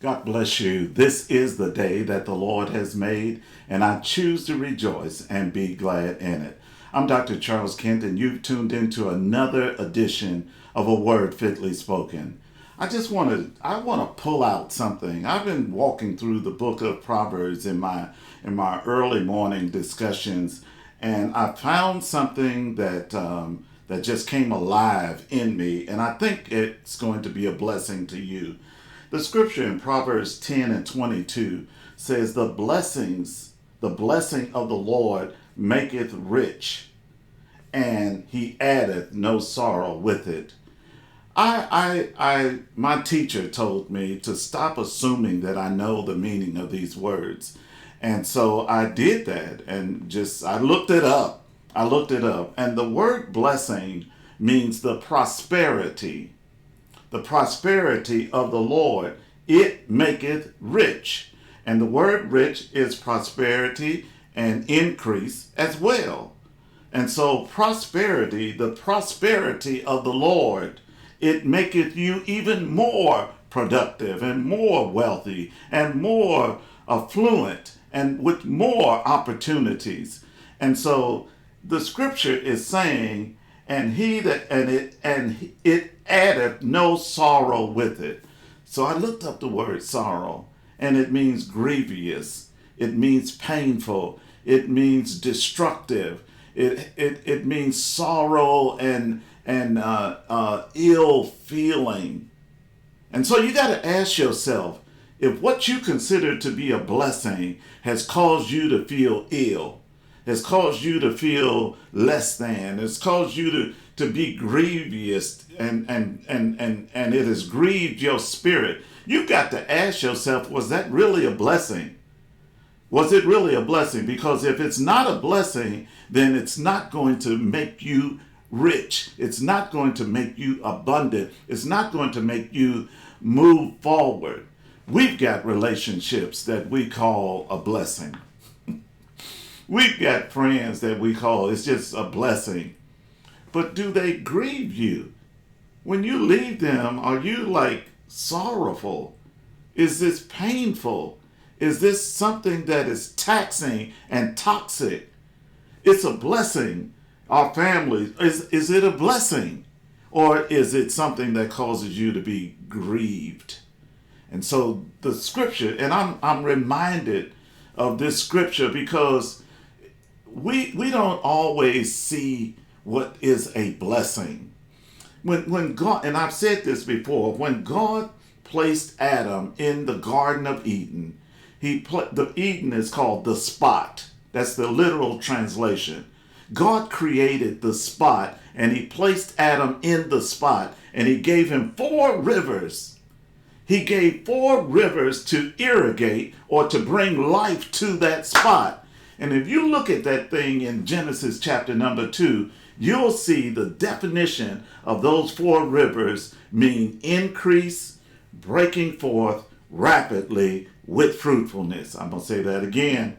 God bless you. This is the day that the Lord has made, and I choose to rejoice and be glad in it. I'm Dr. Charles Kent, and you've tuned into another edition of A Word Fitly Spoken. I want to pull out something. I've been walking through the book of Proverbs in my early morning discussions, and I found something that just came alive in me, and I think it's going to be a blessing to you. The scripture in Proverbs 10 and 22 says, the blessing of the Lord maketh rich, and he addeth no sorrow with it. My teacher told me to stop assuming that I know the meaning of these words. And so I did that and I looked it up. I looked it up. And the word blessing means the prosperity of the Lord. It maketh rich. And the word rich is prosperity and increase as well. And so the prosperity of the Lord, it maketh you even more productive and more wealthy and more affluent and with more opportunities. And so the scripture is saying, and it addeth no sorrow with it. So I looked up the word sorrow, and it means grievous, it means painful, it means destructive, it means sorrow and ill feeling. And so you got to ask yourself, if what you consider to be a blessing has caused you to feel ill, has caused you to feel less than, has caused you to be grievous, and it has grieved your spirit, you got to ask yourself, was that really a blessing? Was it really a blessing? Because if it's not a blessing, then it's not going to make you rich. It's not going to make you abundant. It's not going to make you move forward. We've got relationships that we call a blessing. We've got friends that we call it's just a blessing. But do they grieve you? When you leave them, are you like sorrowful? Is this painful? Is this something that is taxing and toxic? It's a blessing. Our family, is it a blessing? Or is it something that causes you to be grieved? And so the scripture, and I'm reminded of this scripture because we don't always see what is a blessing. When God, and I've said this before, when God placed Adam in the Garden of Eden, the Eden is called the spot. That's the literal translation. God created the spot and he placed Adam in the spot and he gave him four rivers. He gave four rivers to irrigate or to bring life to that spot. And if you look at that thing in Genesis chapter number 2, you'll see the definition of those four rivers mean increase, breaking forth rapidly with fruitfulness. I'm going to say that again.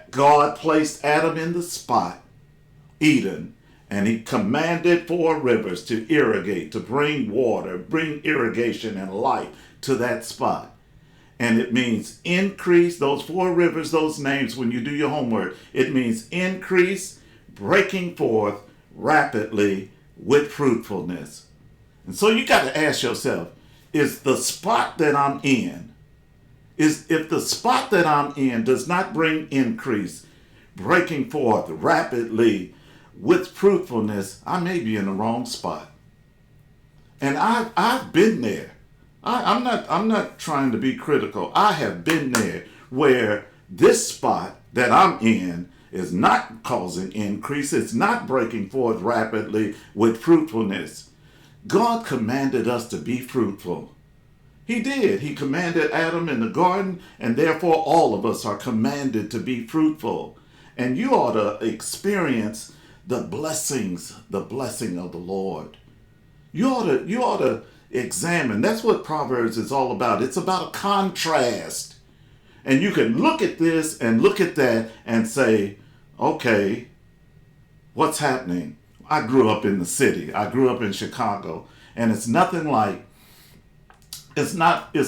God placed Adam in the spot, Eden, and he commanded four rivers to irrigate, to bring water, bring irrigation and life to that spot. And it means increase, those four rivers, those names, when you do your homework, it means increase, breaking forth rapidly with fruitfulness. And so you got to ask yourself, is the spot that I'm in, if the spot that I'm in does not bring increase, breaking forth rapidly with fruitfulness, I may be in the wrong spot. And I've been there. I'm not trying to be critical. I have been there where this spot that I'm in is not causing increase. It's not breaking forth rapidly with fruitfulness. God commanded us to be fruitful. He did. He commanded Adam in the garden, and therefore all of us are commanded to be fruitful. And you ought to experience the blessing of the Lord. You ought to examine. That's what Proverbs is all about. It's about a contrast. And you can look at this and look at that and say, okay, what's happening? I grew up in the city. I grew up in Chicago. And it's nothing like It's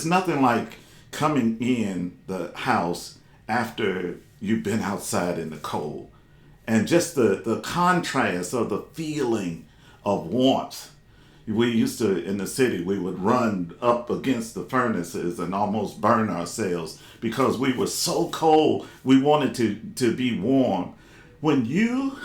nothing like coming in the house after you've been outside in the cold, and just the contrast of the feeling of warmth. We used to, in the city, we would run up against the furnaces and almost burn ourselves because we were so cold. We wanted to be warm. When you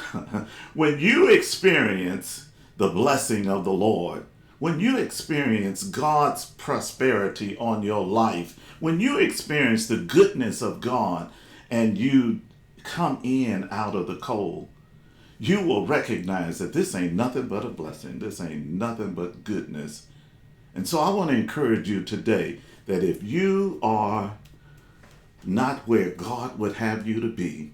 when you experience the blessing of the Lord, when you experience God's prosperity on your life, when you experience the goodness of God and you come in out of the cold, you will recognize that this ain't nothing but a blessing. This ain't nothing but goodness. And so I want to encourage you today that if you are not where God would have you to be,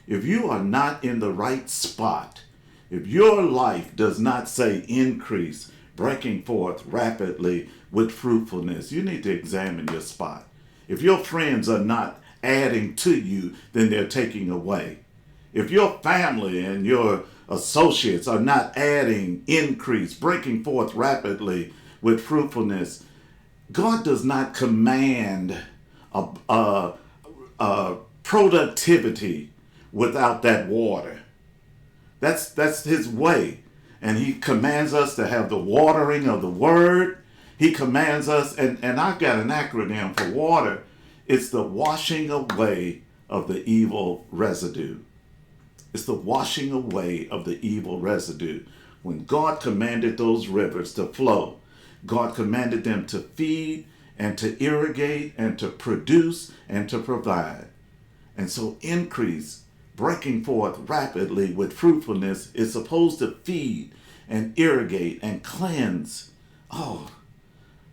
if you are not in the right spot, if your life does not say increase, breaking forth rapidly with fruitfulness, you need to examine your spot. If your friends are not adding to you, then they're taking away. If your family and your associates are not adding increase, breaking forth rapidly with fruitfulness, God does not command a productivity without that water. That's his way. And he commands us to have the watering of the word. He commands us, and I've got an acronym for water. It's the washing away of the evil residue. It's the washing away of the evil residue. When God commanded those rivers to flow, God commanded them to feed and to irrigate and to produce and to provide. And so increase, breaking forth rapidly with fruitfulness, is supposed to feed and irrigate and cleanse. Oh,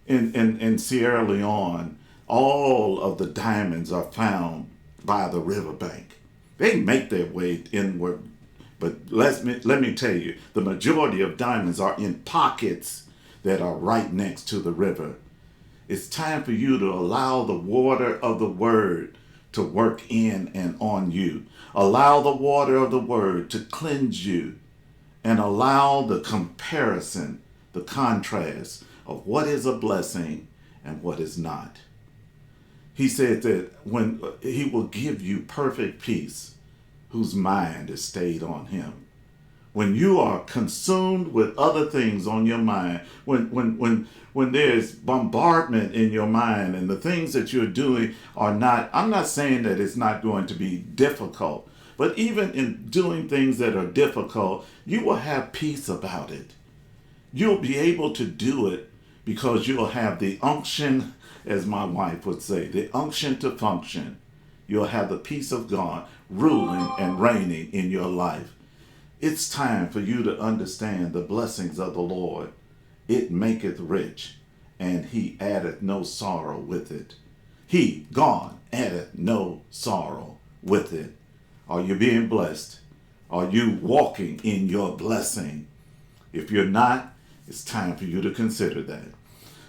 in Sierra Leone, all of the diamonds are found by the riverbank. They make their way inward, but let me tell you, the majority of diamonds are in pockets that are right next to the river. It's time for you to allow the water of the word to work in and on you. Allow the water of the word to cleanse you, and allow the comparison, the contrast of what is a blessing and what is not. He said that when he will give you perfect peace, whose mind is stayed on him. When you are consumed with other things on your mind, when there's bombardment in your mind and the things that you're doing are not, I'm not saying that it's not going to be difficult, but even in doing things that are difficult, you will have peace about it. You'll be able to do it because you'll have the unction, as my wife would say, the unction to function. You'll have the peace of God ruling and reigning in your life. It's time for you to understand the blessings of the Lord. It maketh rich, and he addeth no sorrow with it. He, God, addeth no sorrow with it. Are you being blessed? Are you walking in your blessing? If you're not, it's time for you to consider that.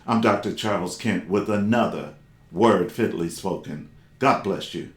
I'm Dr. Charles Kent with another Word Fitly Spoken. God bless you.